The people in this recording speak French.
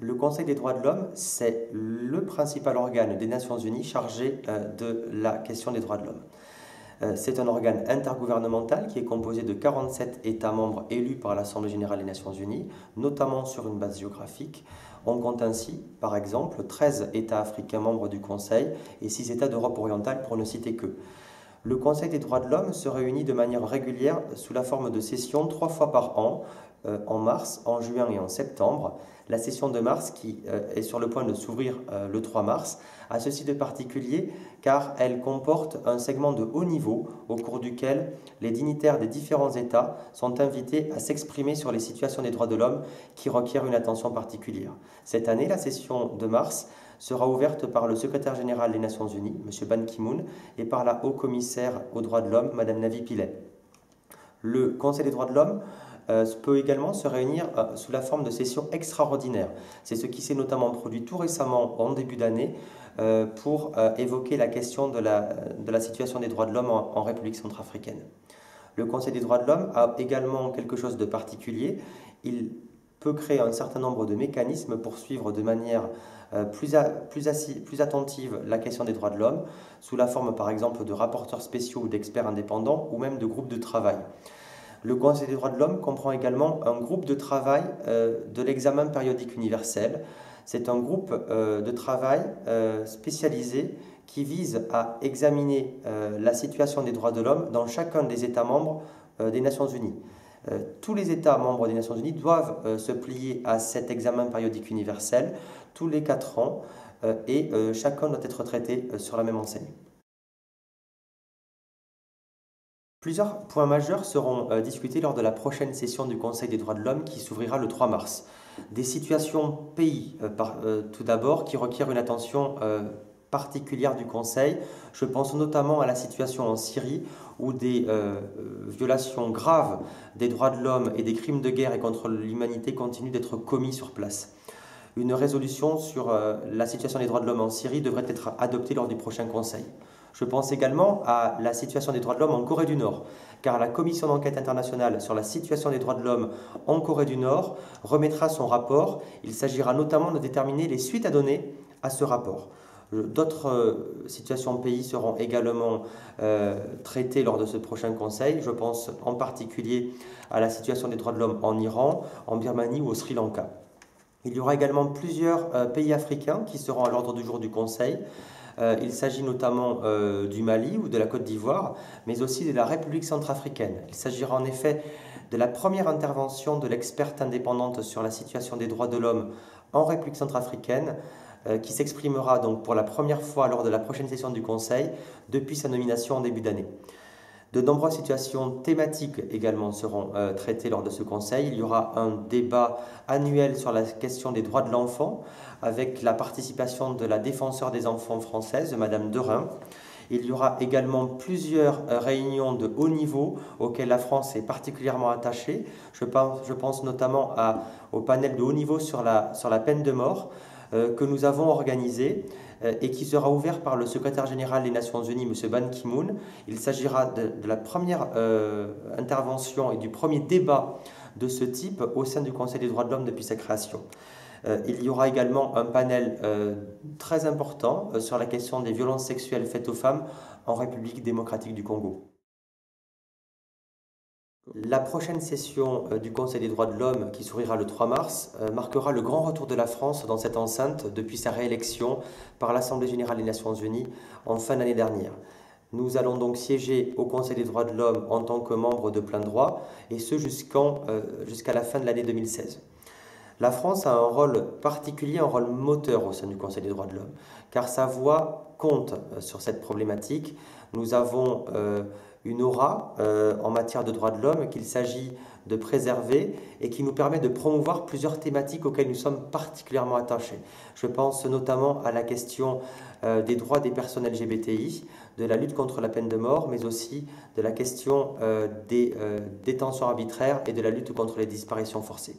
Le Conseil des droits de l'homme, c'est le principal organe des Nations Unies chargé de la question des droits de l'homme. C'est un organe intergouvernemental qui est composé de 47 États membres élus par l'Assemblée générale des Nations Unies, notamment sur une base géographique. On compte ainsi, par exemple, 13 États africains membres du Conseil et 6 États d'Europe orientale, pour ne citer que. Le Conseil des droits de l'homme se réunit de manière régulière sous la forme de sessions 3 fois par an, en mars, en juin et en septembre. La session de mars, qui est sur le point de s'ouvrir le 3 mars, a ceci de particulier car elle comporte un segment de haut niveau au cours duquel les dignitaires des différents États sont invités à s'exprimer sur les situations des droits de l'homme qui requièrent une attention particulière. Cette année, la session de mars sera ouverte par le secrétaire général des Nations Unies, M. Ban Ki-moon, et par la haut-commissaire aux droits de l'homme, Mme Navi Pillay. Le Conseil des droits de l'homme peut également se réunir sous la forme de sessions extraordinaires. C'est ce qui s'est notamment produit tout récemment, en début d'année, pour évoquer la question de la situation des droits de l'homme en République centrafricaine. Le Conseil des droits de l'homme a également quelque chose de particulier. Il peut créer un certain nombre de mécanismes pour suivre de manière plus attentive la question des droits de l'homme, sous la forme par exemple de rapporteurs spéciaux ou d'experts indépendants, ou même de groupes de travail. Le Conseil des droits de l'homme comprend également un groupe de travail de l'examen périodique universel. C'est un groupe de travail spécialisé qui vise à examiner la situation des droits de l'homme dans chacun des États membres des Nations Unies. Tous les États membres des Nations Unies doivent se plier à cet examen périodique universel tous les 4 ans et chacun doit être traité sur la même enseigne. Plusieurs points majeurs seront discutés lors de la prochaine session du Conseil des droits de l'homme qui s'ouvrira le 3 mars. Des situations pays, tout d'abord, qui requièrent une attention particulière du Conseil. Je pense notamment à la situation en Syrie où des violations graves des droits de l'homme et des crimes de guerre et contre l'humanité continuent d'être commis sur place. Une résolution sur la situation des droits de l'homme en Syrie devrait être adoptée lors du prochain Conseil. Je pense également à la situation des droits de l'homme en Corée du Nord, car la Commission d'enquête internationale sur la situation des droits de l'homme en Corée du Nord remettra son rapport. Il s'agira notamment de déterminer les suites à donner à ce rapport. D'autres situations pays seront également traitées lors de ce prochain Conseil. Je pense en particulier à la situation des droits de l'homme en Iran, en Birmanie ou au Sri Lanka. Il y aura également plusieurs pays africains qui seront à l'ordre du jour du Conseil. Il s'agit notamment du Mali ou de la Côte d'Ivoire, mais aussi de la République centrafricaine. Il s'agira en effet de la première intervention de l'experte indépendante sur la situation des droits de l'homme en République centrafricaine, qui s'exprimera donc pour la première fois lors de la prochaine session du Conseil depuis sa nomination en début d'année. De nombreuses situations thématiques également seront traitées lors de ce Conseil. Il y aura un débat annuel sur la question des droits de l'enfant avec la participation de la défenseure des enfants française, Madame Derain. Il y aura également plusieurs réunions de haut niveau auxquelles la France est particulièrement attachée. Je pense notamment au panel de haut niveau sur la peine de mort que nous avons organisé et qui sera ouvert par le secrétaire général des Nations Unies, M. Ban Ki-moon. Il s'agira de la première intervention et du premier débat de ce type au sein du Conseil des droits de l'homme depuis sa création. Il y aura également un panel très important sur la question des violences sexuelles faites aux femmes en République démocratique du Congo. La prochaine session du Conseil des droits de l'homme, qui s'ouvrira le 3 mars, marquera le grand retour de la France dans cette enceinte depuis sa réélection par l'Assemblée générale des Nations Unies en fin d'année dernière. Nous allons donc siéger au Conseil des droits de l'homme en tant que membre de plein droit, et ce jusqu'à la fin de l'année 2016. La France a un rôle particulier, un rôle moteur au sein du Conseil des droits de l'homme, car sa voix compte sur cette problématique. Nous avons une aura en matière de droits de l'homme qu'il s'agit de préserver et qui nous permet de promouvoir plusieurs thématiques auxquelles nous sommes particulièrement attachés. Je pense notamment à la question des droits des personnes LGBTI, de la lutte contre la peine de mort, mais aussi de la question des détentions arbitraires et de la lutte contre les disparitions forcées.